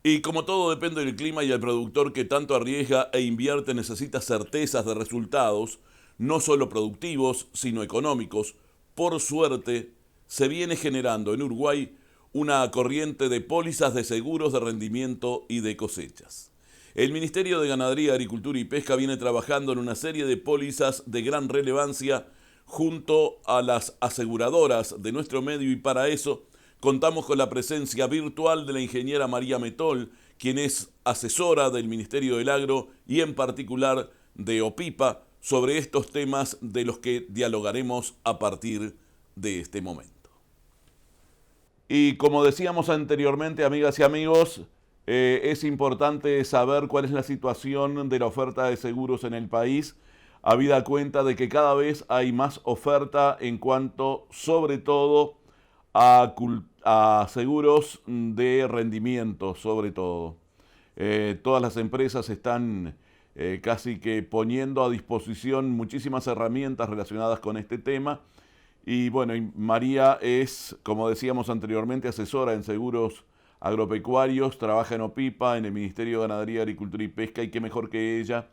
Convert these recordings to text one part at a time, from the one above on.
Y como todo depende del clima y el productor que tanto arriesga e invierte necesita certezas de resultados, no solo productivos, sino económicos, por suerte se viene generando en Uruguay una corriente de pólizas de seguros de rendimiento y de cosechas. El Ministerio de Ganadería, Agricultura y Pesca viene trabajando en una serie de pólizas de gran relevancia junto a las aseguradoras de nuestro medio y para eso contamos con la presencia virtual de la ingeniera María Metol, quien es asesora del Ministerio del Agro y en particular de OPIPA sobre estos temas de los que dialogaremos a partir de este momento. Y como decíamos anteriormente, amigas y amigos, es importante saber cuál es la situación de la oferta de seguros en el país, habida cuenta de que cada vez hay más oferta en cuanto, sobre todo, a seguros de rendimiento, sobre todo. Todas las empresas están casi que poniendo a disposición muchísimas herramientas relacionadas con este tema. Y bueno, María es, como decíamos anteriormente, asesora en seguros agropecuarios, trabaja en OPIPA, en el Ministerio de Ganadería, Agricultura y Pesca, y qué mejor que ella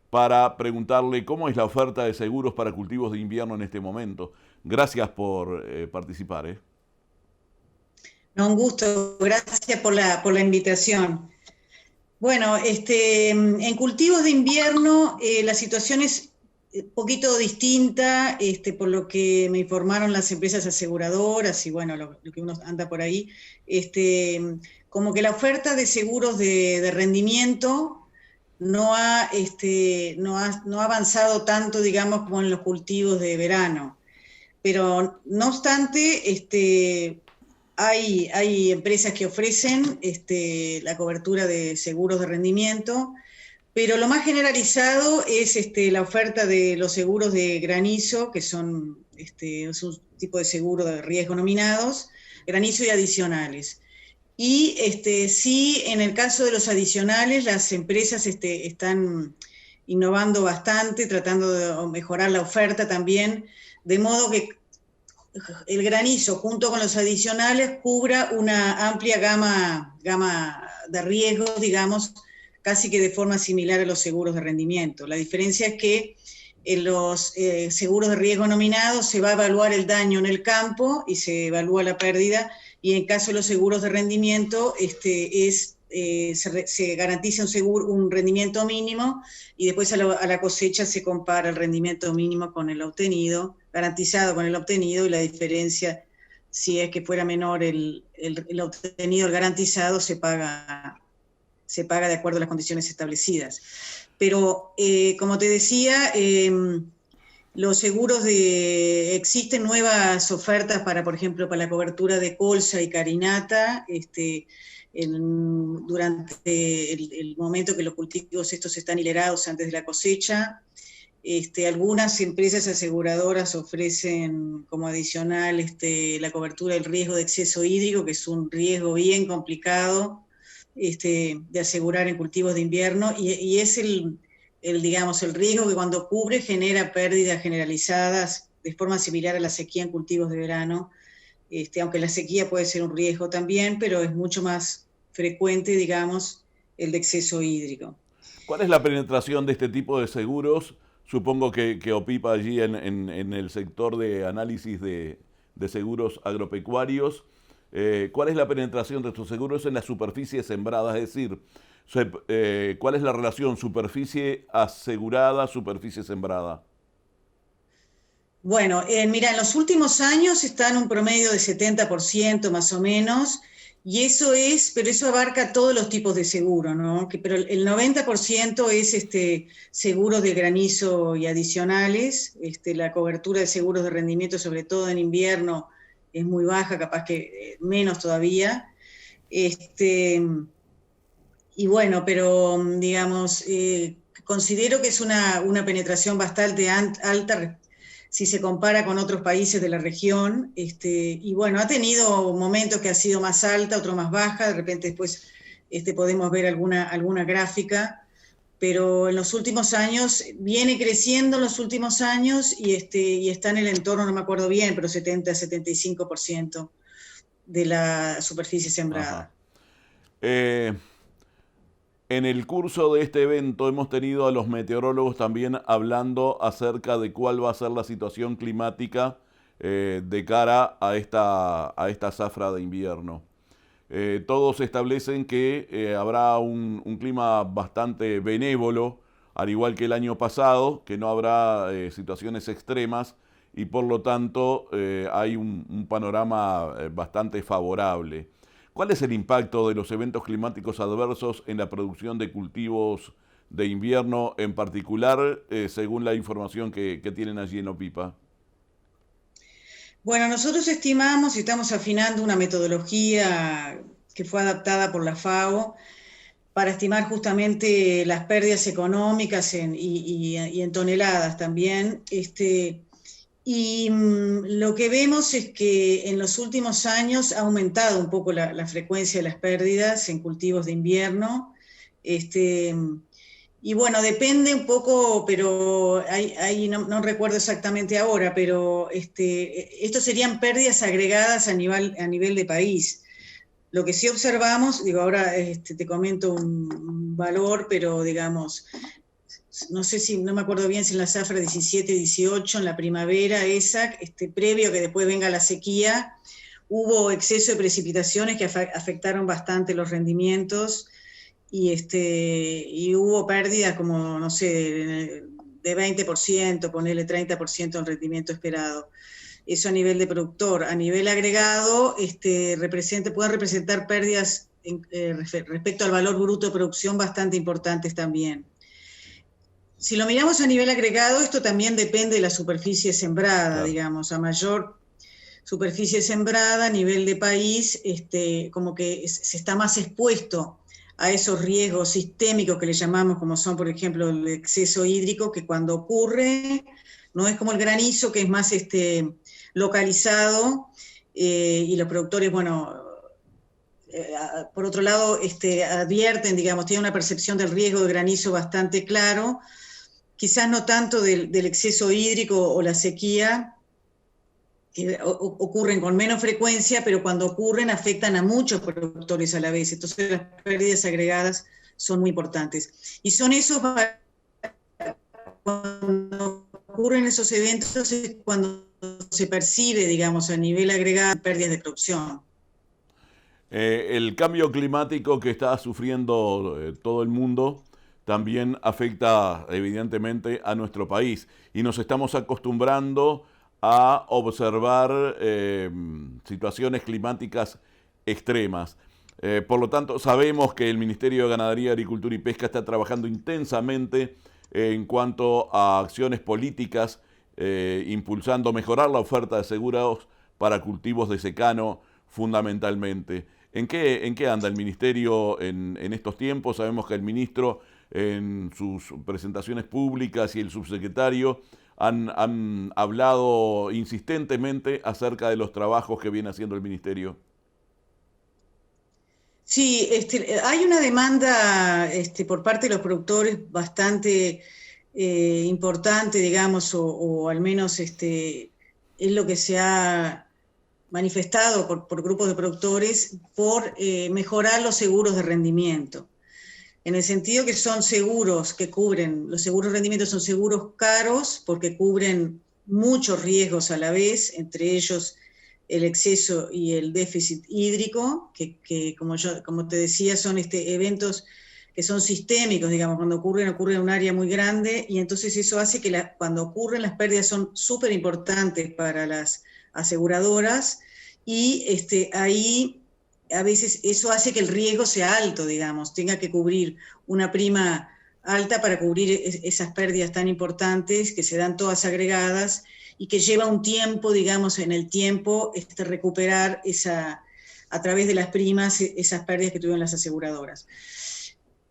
para preguntarle cómo es la oferta de seguros para cultivos de invierno en este momento. Gracias por participar. No, un gusto, gracias por la invitación. Bueno, en cultivos de invierno la situación es un poquito distinta, por lo que me informaron las empresas aseguradoras y bueno, lo que uno anda por ahí, como que la oferta de seguros de rendimiento no ha avanzado tanto, digamos, como en los cultivos de verano. Pero no obstante, hay empresas que ofrecen la cobertura de seguros de rendimiento, pero lo más generalizado es la oferta de los seguros de granizo, que son es un tipo de seguro de riesgo nominados, granizo y adicionales. Y sí, en el caso de los adicionales, las empresas están innovando bastante, tratando de mejorar la oferta también, de modo que el granizo junto con los adicionales cubra una amplia gama de riesgos, digamos, casi que de forma similar a los seguros de rendimiento. La diferencia es que en los seguros de riesgo nominados se va a evaluar el daño en el campo y se evalúa la pérdida, y en caso de los seguros de rendimiento se garantiza un rendimiento mínimo y después a la cosecha se compara el rendimiento mínimo con el obtenido, garantizado con el obtenido, y la diferencia, si es que fuera menor el obtenido, el garantizado, se paga de acuerdo a las condiciones establecidas. Pero, como te decía, los seguros existen nuevas ofertas para, por ejemplo, para la cobertura de colza y carinata, durante el momento que los cultivos estos están hilerados antes de la cosecha. Algunas empresas aseguradoras ofrecen como adicional la cobertura del riesgo de exceso hídrico, que es un riesgo bien complicado de asegurar en cultivos de invierno, y es digamos, el riesgo que cuando cubre genera pérdidas generalizadas de forma similar a la sequía en cultivos de verano, aunque la sequía puede ser un riesgo también, pero es mucho más frecuente, digamos, el de exceso hídrico. ¿Cuál es la penetración de este tipo de seguros? Supongo que OPIPA allí en el sector de análisis de seguros agropecuarios. ¿Cuál es la penetración de estos seguros en la superficie sembrada? Es decir, ¿cuál es la relación superficie asegurada, superficie sembrada? Bueno, mira, en los últimos años está en un promedio de 70% más o menos, y pero eso abarca todos los tipos de seguro, ¿no? Pero el 90% es seguro de granizo y adicionales. La cobertura de seguros de rendimiento, sobre todo en invierno, es muy baja, capaz que menos todavía. Y bueno, pero digamos, considero que es una penetración bastante alta si se compara con otros países de la región, y bueno, ha tenido momentos que ha sido más alta, otros más baja, de repente después podemos ver alguna gráfica, pero en los últimos años, viene creciendo en los últimos años, y está en el entorno, no me acuerdo bien, pero 70-75% de la superficie Ajá. sembrada. En el curso de este evento hemos tenido a los meteorólogos también hablando acerca de cuál va a ser la situación climática de cara a esta zafra de invierno. Todos establecen que habrá un clima bastante benévolo, al igual que el año pasado, que no habrá situaciones extremas y por lo tanto hay un panorama bastante favorable. ¿Cuál es el impacto de los eventos climáticos adversos en la producción de cultivos de invierno en particular, según la información que tienen allí en OPIPA? Bueno, nosotros estimamos y estamos afinando una metodología que fue adaptada por la FAO para estimar justamente las pérdidas económicas y en toneladas también. Lo que vemos es que en los últimos años ha aumentado un poco la frecuencia de las pérdidas en cultivos de invierno. Y bueno, depende un poco, pero no recuerdo exactamente ahora, pero esto serían pérdidas agregadas a nivel de país. Lo que sí observamos, digo, ahora te comento un valor, pero digamos, no me acuerdo bien si en la zafra 17, 18, en la primavera esa, previo a que después venga la sequía, hubo exceso de precipitaciones que afectaron bastante los rendimientos y hubo pérdidas como, no sé, de 20%, ponerle 30% en rendimiento esperado. Eso a nivel de productor. A nivel agregado, pueden representar pérdidas respecto al valor bruto de producción bastante importantes también. Si lo miramos a nivel agregado, esto también depende de la superficie sembrada, claro. Digamos, a mayor superficie sembrada a nivel de país, como que se está más expuesto a esos riesgos sistémicos que le llamamos, como son, por ejemplo, el exceso hídrico, que cuando ocurre, no es como el granizo, que es más localizado, y los productores, bueno, por otro lado, advierten, digamos, tienen una percepción del riesgo de granizo bastante claro, quizás no tanto del exceso hídrico o la sequía, que ocurren con menos frecuencia, pero cuando ocurren afectan a muchos productores a la vez. Entonces las pérdidas agregadas son muy importantes. Y son esos, cuando ocurren esos eventos, es cuando se percibe, digamos, a nivel agregado, pérdidas de producción. El cambio climático que está sufriendo todo el mundo también afecta evidentemente a nuestro país y nos estamos acostumbrando a observar situaciones climáticas extremas. Por lo tanto, sabemos que el Ministerio de Ganadería, Agricultura y Pesca está trabajando intensamente en cuanto a acciones políticas, impulsando mejorar la oferta de seguros para cultivos de secano fundamentalmente. ¿En qué anda el Ministerio en estos tiempos? Sabemos que el ministro en sus presentaciones públicas y el subsecretario han hablado insistentemente acerca de los trabajos que viene haciendo el Ministerio. Sí, hay una demanda por parte de los productores bastante importante, digamos, o al menos es lo que se ha manifestado por grupos de productores, por mejorar los seguros de rendimiento. En el sentido que son seguros que cubren, los seguros de rendimiento son seguros caros porque cubren muchos riesgos a la vez, entre ellos el exceso y el déficit hídrico, que como te decía, son eventos que son sistémicos, digamos, cuando ocurren en un área muy grande, y entonces eso hace que cuando ocurren las pérdidas son súper importantes para las aseguradoras, y ahí a veces eso hace que el riesgo sea alto, digamos, tenga que cubrir una prima alta para cubrir esas pérdidas tan importantes que se dan todas agregadas y que lleva un tiempo, digamos, en el tiempo recuperar a través de las primas esas pérdidas que tuvieron las aseguradoras.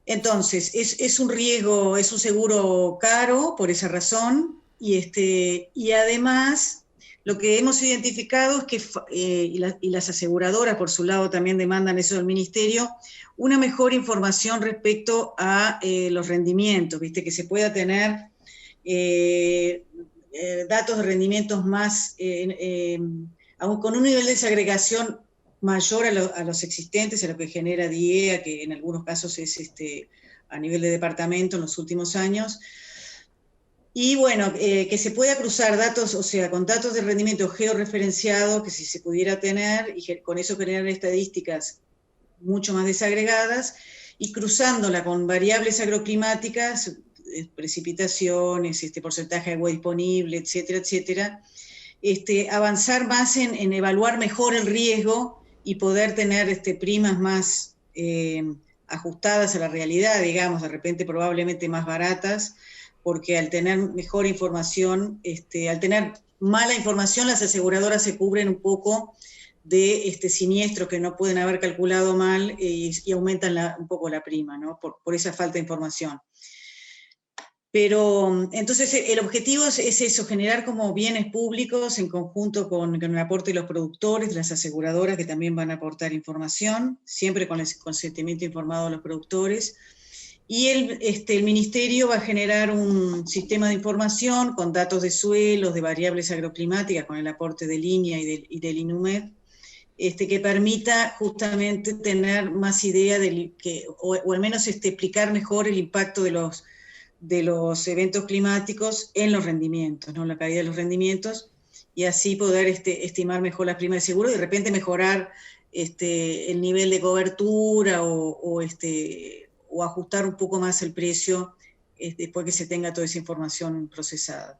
Entonces, es un riesgo, es un seguro caro por esa razón, y además lo que hemos identificado es que, y las aseguradoras por su lado también demandan eso del Ministerio, una mejor información respecto a los rendimientos, ¿viste? Que se pueda tener datos de rendimientos más, con un nivel de desagregación mayor a los existentes, a lo que genera DIEA, que en algunos casos es a nivel de departamento en los últimos años. Y bueno, que se pueda cruzar datos, o sea, con datos de rendimiento georreferenciados, que si se pudiera tener, y con eso generar estadísticas mucho más desagregadas, y cruzándola con variables agroclimáticas, precipitaciones, porcentaje de agua disponible, etcétera, etcétera, avanzar más en evaluar mejor el riesgo y poder tener primas más ajustadas a la realidad, digamos, de repente probablemente más baratas, porque al tener mejor información, al tener mala información, las aseguradoras se cubren un poco de siniestros que no pueden haber calculado mal y aumentan un poco la prima, ¿no? Por esa falta de información. Pero entonces el objetivo es eso, generar como bienes públicos en conjunto con el aporte de los productores, de las aseguradoras que también van a aportar información, siempre con el consentimiento informado de los productores. Y el ministerio va a generar un sistema de información con datos de suelos, de variables agroclimáticas, con el aporte de línea y del INUMED, que permita justamente tener más idea o al menos explicar mejor el impacto de los eventos climáticos en los rendimientos, ¿no? La caída de los rendimientos, y así poder estimar mejor las primas de seguro y de repente mejorar el nivel de cobertura o ajustar un poco más el precio después que se tenga toda esa información procesada.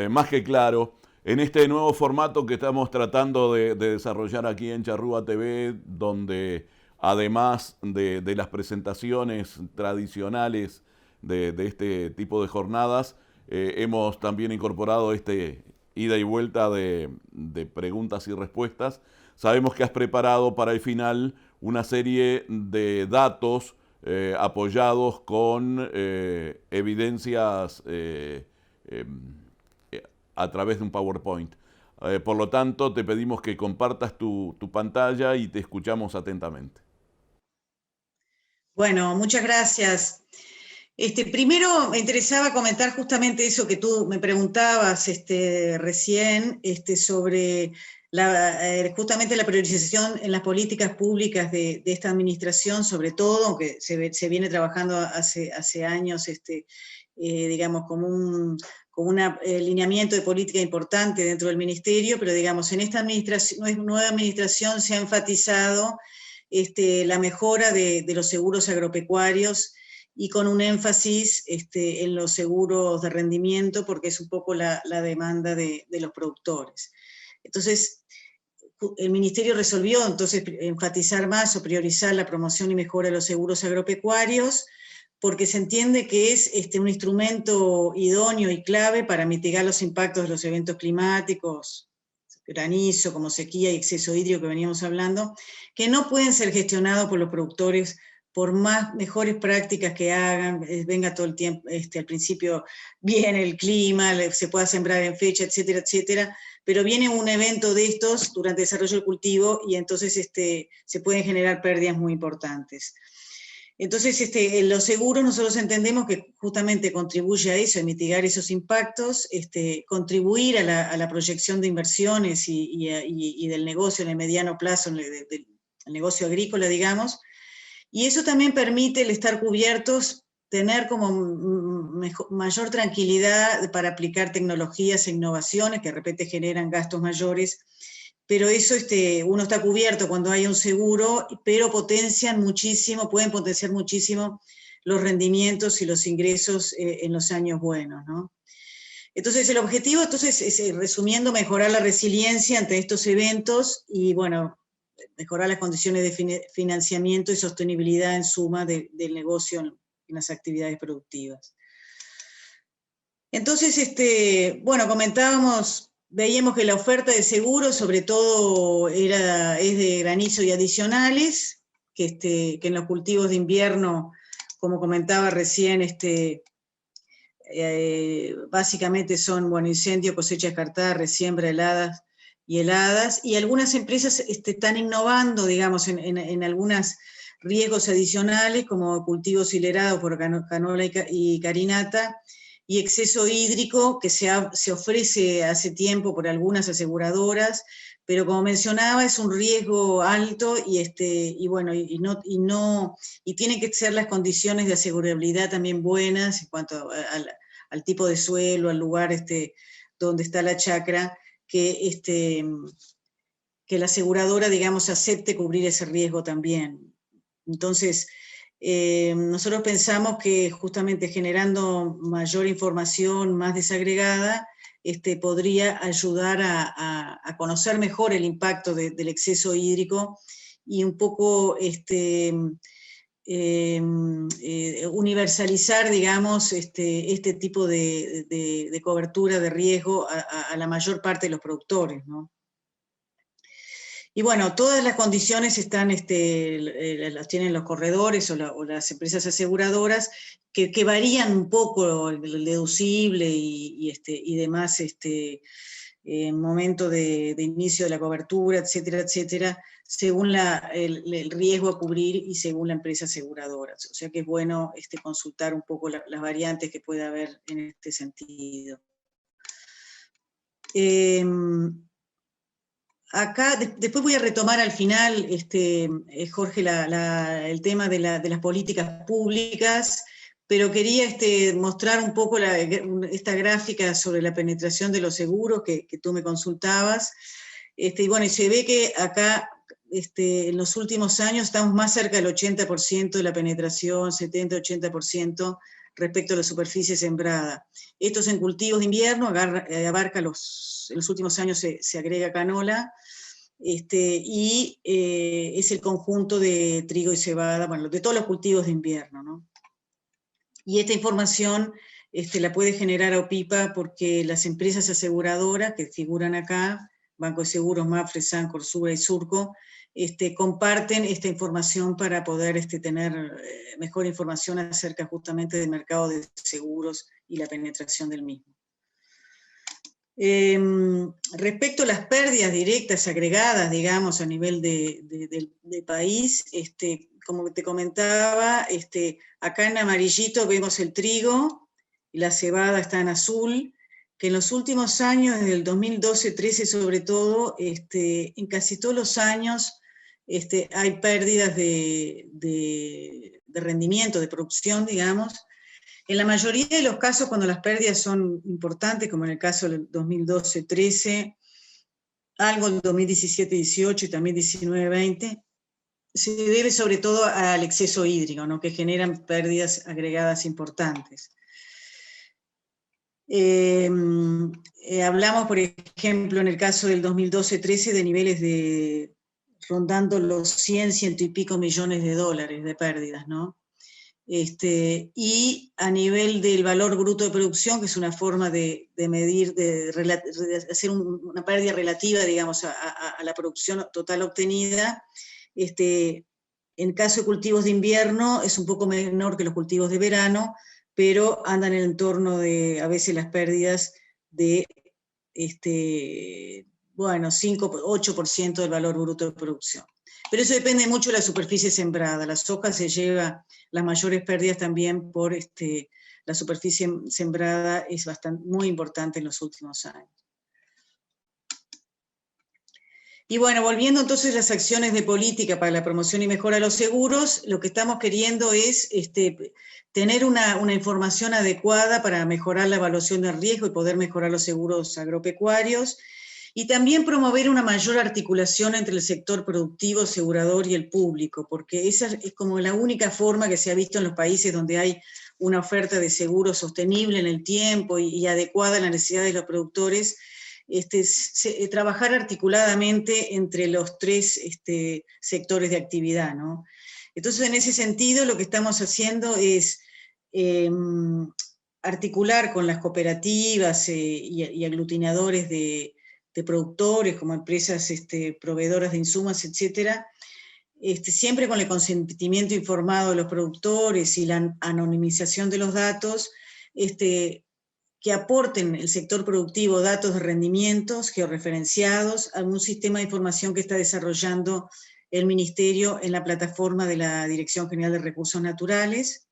Más que claro. En este nuevo formato que estamos tratando de desarrollar aquí en Charrúa TV, donde además de las presentaciones tradicionales de este tipo de jornadas, hemos también incorporado ida y vuelta de preguntas y respuestas. Sabemos que has preparado para el final una serie de datos apoyados con evidencias a través de un PowerPoint. Por lo tanto, te pedimos que compartas tu pantalla y te escuchamos atentamente. Bueno, muchas gracias. Primero me interesaba comentar justamente eso que tú me preguntabas recién, sobre justamente la priorización en las políticas públicas de esta administración, sobre todo, aunque se viene trabajando hace años, digamos, como un lineamiento de política importante dentro del ministerio, pero digamos, en esta nueva administración se ha enfatizado la mejora de los seguros agropecuarios, y con un énfasis en los seguros de rendimiento, porque es un poco la demanda de los productores. Entonces, el ministerio resolvió entonces enfatizar más o priorizar la promoción y mejora de los seguros agropecuarios, porque se entiende que es un instrumento idóneo y clave para mitigar los impactos de los eventos climáticos, granizo, como sequía y exceso hídrico que veníamos hablando, que no pueden ser gestionados por los productores por mejores prácticas que hagan, venga todo el tiempo, al principio viene el clima, se pueda sembrar en fecha, etcétera, etcétera, pero viene un evento de estos durante el desarrollo del cultivo y entonces se pueden generar pérdidas muy importantes. Entonces, los seguros nosotros entendemos que justamente contribuye a eso, a mitigar esos impactos, contribuir a la proyección de inversiones y del negocio en el mediano plazo, del negocio agrícola, digamos, y eso también permite el estar cubiertos, tener como mayor tranquilidad para aplicar tecnologías e innovaciones que de repente generan gastos mayores, pero eso uno está cubierto cuando hay un seguro, pero pueden potenciar muchísimo los rendimientos y los ingresos en los años buenos, ¿no? Entonces el objetivo es, resumiendo, mejorar la resiliencia ante estos eventos y, bueno, mejorar las condiciones de financiamiento y sostenibilidad en suma del negocio en las actividades productivas. Entonces, bueno, veíamos que la oferta de seguros sobre todo es de granizo y adicionales, que en los cultivos de invierno, como comentaba recién, básicamente son, bueno, incendio, cosecha descartada, resiembra, heladas, y algunas empresas están innovando, digamos, en algunos riesgos adicionales, como cultivos hilerados por canola y carinata, y exceso hídrico, que se ofrece hace tiempo por algunas aseguradoras, pero como mencionaba, es un riesgo alto y tienen que ser las condiciones de asegurabilidad también buenas en cuanto al tipo de suelo, al lugar donde está la chacra, que la aseguradora, digamos, acepte cubrir ese riesgo también. Entonces, nosotros pensamos que justamente generando mayor información más desagregada, podría ayudar a conocer mejor el impacto del exceso hídrico y un poco universalizar, digamos, este tipo de cobertura de riesgo a la mayor parte de los productores, ¿no? Y bueno, todas las condiciones están, las tienen los corredores o las empresas aseguradoras, que varían un poco el deducible y demás, en momento de inicio de la cobertura, etcétera, etcétera, según el riesgo a cubrir y según la empresa aseguradora. O sea que es bueno consultar un poco las variantes que pueda haber en este sentido. Acá, después voy a retomar al final, Jorge, el tema de las políticas públicas, pero quería mostrar un poco esta gráfica sobre la penetración de los seguros que tú me consultabas. Y bueno, y se ve que acá, en los últimos años, estamos más cerca del 80% de la penetración, 70-80%, respecto a la superficie sembrada. Esto es en cultivos de invierno, abarca en los últimos años se agrega canola, y es el conjunto de trigo y cebada, bueno, de todos los cultivos de invierno, ¿no? Y esta información la puede generar OPIPA porque las empresas aseguradoras que figuran acá, Banco de Seguros, Mapfre, Sancor, Sura y Surco, comparten esta información para poder tener mejor información acerca justamente del mercado de seguros y la penetración del mismo. Respecto a las pérdidas directas agregadas, digamos, a nivel de país, como te comentaba, acá en amarillito vemos el trigo, y la cebada está en azul, que en los últimos años, desde el 2012-13 sobre todo, en casi todos los años hay pérdidas de rendimiento, de producción, digamos. En la mayoría de los casos, cuando las pérdidas son importantes, como en el caso del 2012-13, algo del 2017-18 y también 19-20, se debe sobre todo al exceso hídrico, ¿no? Que generan pérdidas agregadas importantes. Hablamos, por ejemplo, en el caso del 2012-13, de niveles rondando los 100 y pico millones de dólares de pérdidas, ¿no? Y a nivel del valor bruto de producción, que es una forma de medir, de hacer una pérdida relativa, digamos, a la producción total obtenida, en caso de cultivos de invierno es un poco menor que los cultivos de verano, pero andan en el entorno de, a veces, las pérdidas de, bueno, 5-8% del valor bruto de producción. Pero eso depende mucho de la superficie sembrada. La soja se lleva las mayores pérdidas también por la superficie sembrada, es muy importante en los últimos años. Y bueno, volviendo entonces a las acciones de política para la promoción y mejora de los seguros, lo que estamos queriendo es tener una información adecuada para mejorar la evaluación del riesgo y poder mejorar los seguros agropecuarios, y también promover una mayor articulación entre el sector productivo, asegurador y el público, porque esa es como la única forma que se ha visto en los países donde hay una oferta de seguros sostenible en el tiempo y adecuada a las necesidades de los productores, trabajar articuladamente entre los tres sectores de actividad, ¿no? Entonces, en ese sentido, lo que estamos haciendo es articular con las cooperativas y aglutinadores de productores, como empresas proveedoras de insumos, etcétera, siempre con el consentimiento informado de los productores y la anonimización de los datos, que aporten el sector productivo datos de rendimientos georreferenciados a un sistema de información que está desarrollando el Ministerio en la plataforma de la Dirección General de Recursos Naturales.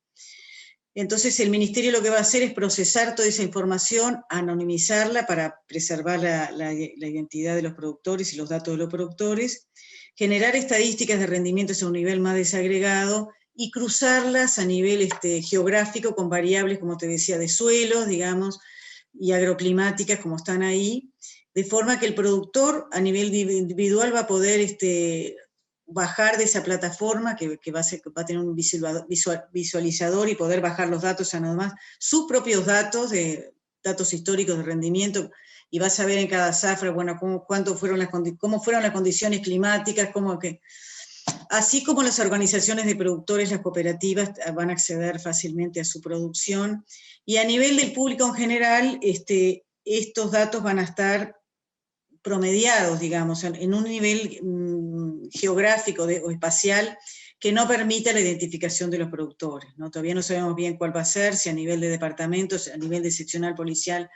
Entonces el ministerio lo que va a hacer es procesar toda esa información, anonimizarla para preservar la identidad de los productores y los datos de los productores, generar estadísticas de rendimientos a un nivel más desagregado y cruzarlas a nivel geográfico con variables, como te decía, de suelos, digamos, y agroclimáticas como están ahí, de forma que el productor a nivel individual va a poder bajar de esa plataforma que va a tener un visualizador y poder bajar los datos, además sus propios datos, datos históricos de rendimiento, y va a saber en cada zafra, bueno, cómo fueron las condiciones climáticas, así como las organizaciones de productores, las cooperativas, van a acceder fácilmente a su producción, y a nivel del público en general, estos datos van a estar promediados, digamos, en un nivel geográfico o espacial que no permita la identificación de los productores, ¿no? Todavía no sabemos bien cuál va a ser, si a nivel de departamentos, a nivel de seccional policial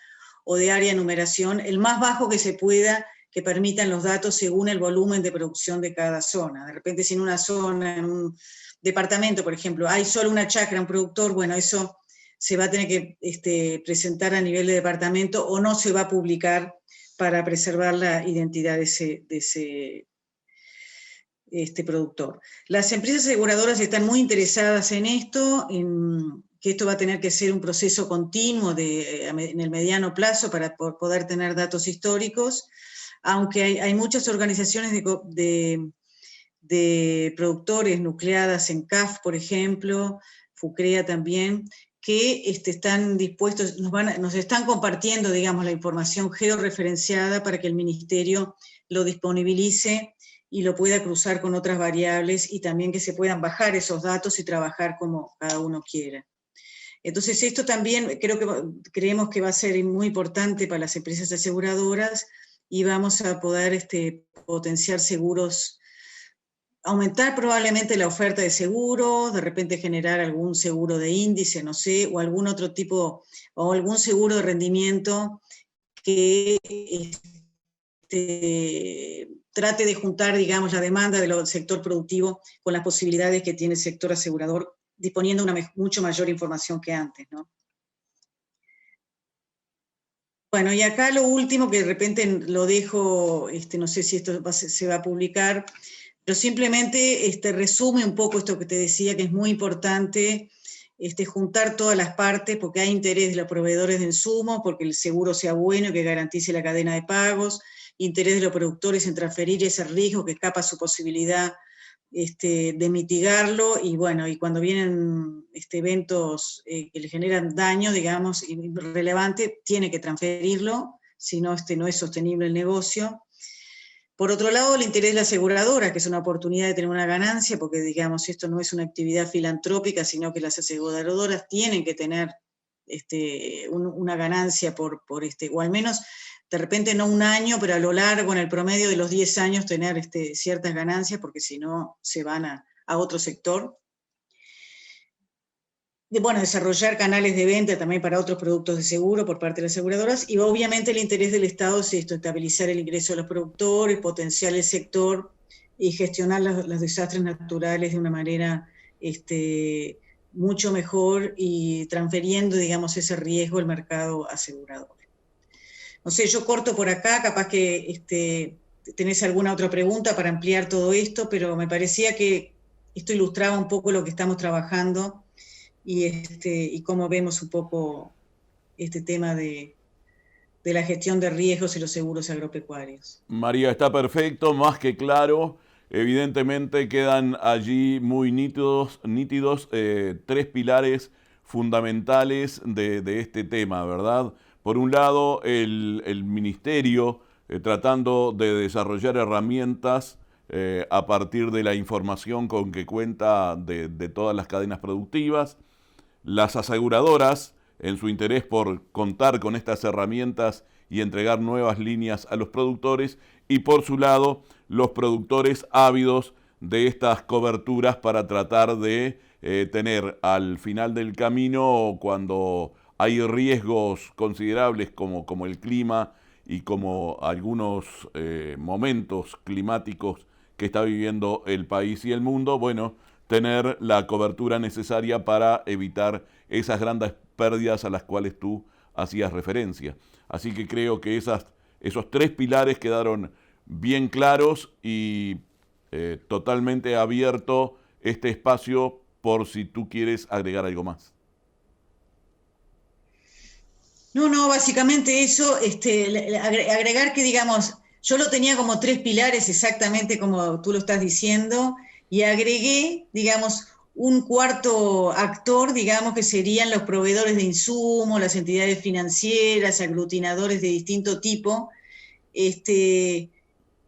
o de área de numeración, el más bajo que se pueda, que permitan los datos según el volumen de producción de cada zona. De repente, si en una zona, en un departamento, por ejemplo, hay solo una chacra, un productor, bueno, eso se va a tener que presentar a nivel de departamento o no se va a publicar para preservar la identidad de ese productor. Las empresas aseguradoras están muy interesadas en esto, que esto va a tener que ser un proceso continuo en el mediano plazo para poder tener datos históricos, aunque hay muchas organizaciones de productores nucleadas en CAF, por ejemplo, FUCREA también, que están dispuestos, nos están compartiendo, digamos, la información georreferenciada para que el ministerio lo disponibilice y lo pueda cruzar con otras variables, y también que se puedan bajar esos datos y trabajar como cada uno quiera. Entonces esto también creemos que va a ser muy importante para las empresas aseguradoras, y vamos a poder potenciar seguros, aumentar probablemente la oferta de seguros, de repente generar algún seguro de índice, no sé, o algún otro tipo, o algún seguro de rendimiento que trate de juntar, digamos, la demanda del sector productivo con las posibilidades que tiene el sector asegurador, disponiendo una mucho mayor información que antes, ¿no? Bueno, y acá lo último, que de repente lo dejo, no sé si esto se va a publicar, pero simplemente resume un poco esto que te decía, que es muy importante juntar todas las partes, porque hay interés de los proveedores de insumos, porque el seguro sea bueno y que garantice la cadena de pagos, interés de los productores en transferir ese riesgo que escapa su posibilidad de mitigarlo, y bueno, y cuando vienen eventos que le generan daño, digamos, relevante, tiene que transferirlo, si no, no es sostenible el negocio. Por otro lado, el interés de la aseguradora, que es una oportunidad de tener una ganancia, porque, digamos, esto no es una actividad filantrópica, sino que las aseguradoras tienen que tener una ganancia o al menos, de repente no un año, pero a lo largo, en el promedio de los 10 años, tener ciertas ganancias, porque si no, se van a otro sector. Bueno, desarrollar canales de venta también para otros productos de seguro por parte de las aseguradoras, y obviamente el interés del Estado es estabilizar el ingreso de los productores, potenciar el sector y gestionar los desastres naturales de una manera mucho mejor, y transfiriendo, digamos, ese riesgo al mercado asegurador. No sé, yo corto por acá, capaz que tenés alguna otra pregunta para ampliar todo esto, pero me parecía que esto ilustraba un poco lo que estamos trabajando y cómo vemos un poco este tema de la gestión de riesgos y los seguros agropecuarios. María, está perfecto, más que claro. Evidentemente quedan allí muy nítidos tres pilares fundamentales de este tema, ¿verdad? Por un lado, el ministerio tratando de desarrollar herramientas a partir de la información con que cuenta de todas las cadenas productivas. Las aseguradoras, en su interés por contar con estas herramientas y entregar nuevas líneas a los productores, y por su lado, los productores ávidos de estas coberturas para tratar de tener al final del camino, cuando hay riesgos considerables como el clima y como algunos momentos climáticos que está viviendo el país y el mundo, bueno, tener la cobertura necesaria para evitar esas grandes pérdidas a las cuales tú hacías referencia. Así que creo que esos tres pilares quedaron bien claros y totalmente abierto este espacio por si tú quieres agregar algo más. No, básicamente eso, agregar que, digamos, yo lo tenía como tres pilares exactamente como tú lo estás diciendo, y agregué, digamos, un cuarto actor, digamos, que serían los proveedores de insumos, las entidades financieras, aglutinadores de distinto tipo,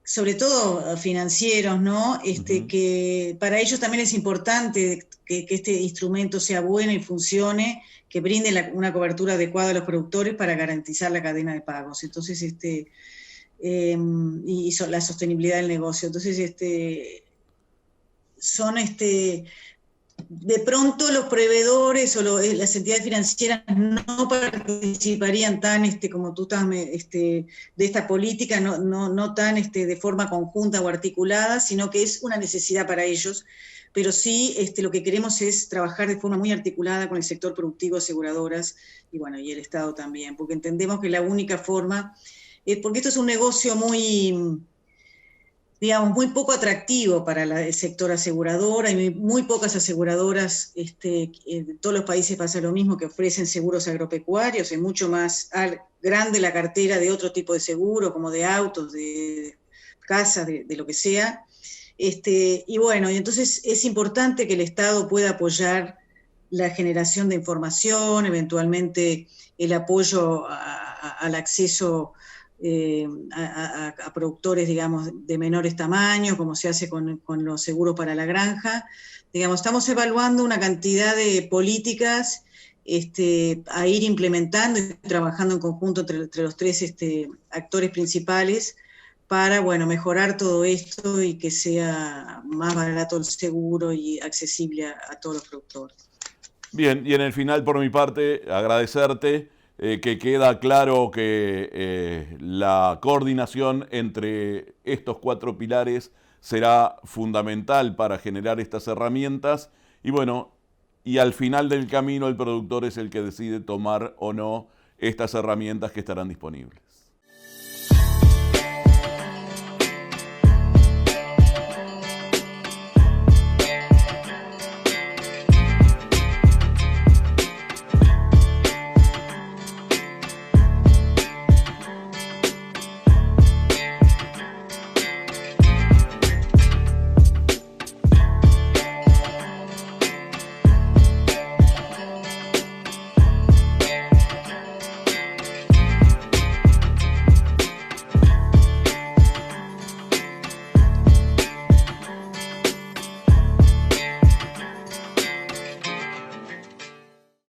sobre todo financieros, ¿no? Que para ellos también es importante que este instrumento sea bueno y funcione, que brinde una cobertura adecuada a los productores para garantizar la cadena de pagos. Entonces, y la sostenibilidad del negocio. Entonces, son de pronto los proveedores o las entidades financieras no participarían tan, como tú estás, de esta política, no tan de forma conjunta o articulada, sino que es una necesidad para ellos, pero sí lo que queremos es trabajar de forma muy articulada con el sector productivo, aseguradoras, y bueno, y el Estado también, porque entendemos que la única forma, porque esto es un negocio muy, digamos, muy poco atractivo para el sector asegurador. Hay muy pocas aseguradoras, en todos los países pasa lo mismo, que ofrecen seguros agropecuarios, es mucho más grande la cartera de otro tipo de seguro, como de autos, de casas, de lo que sea. Y bueno, y entonces es importante que el Estado pueda apoyar la generación de información, eventualmente el apoyo al acceso a productores, digamos, de menores tamaños, como se hace con los seguros para la granja. Digamos, estamos evaluando una cantidad de políticas a ir implementando y trabajando en conjunto entre los tres actores principales para, bueno, mejorar todo esto y que sea más barato el seguro y accesible a todos los productores. Bien, y en el final, por mi parte, agradecerte que queda claro que la coordinación entre estos cuatro pilares será fundamental para generar estas herramientas y bueno, y al final del camino el productor es el que decide tomar o no estas herramientas que estarán disponibles.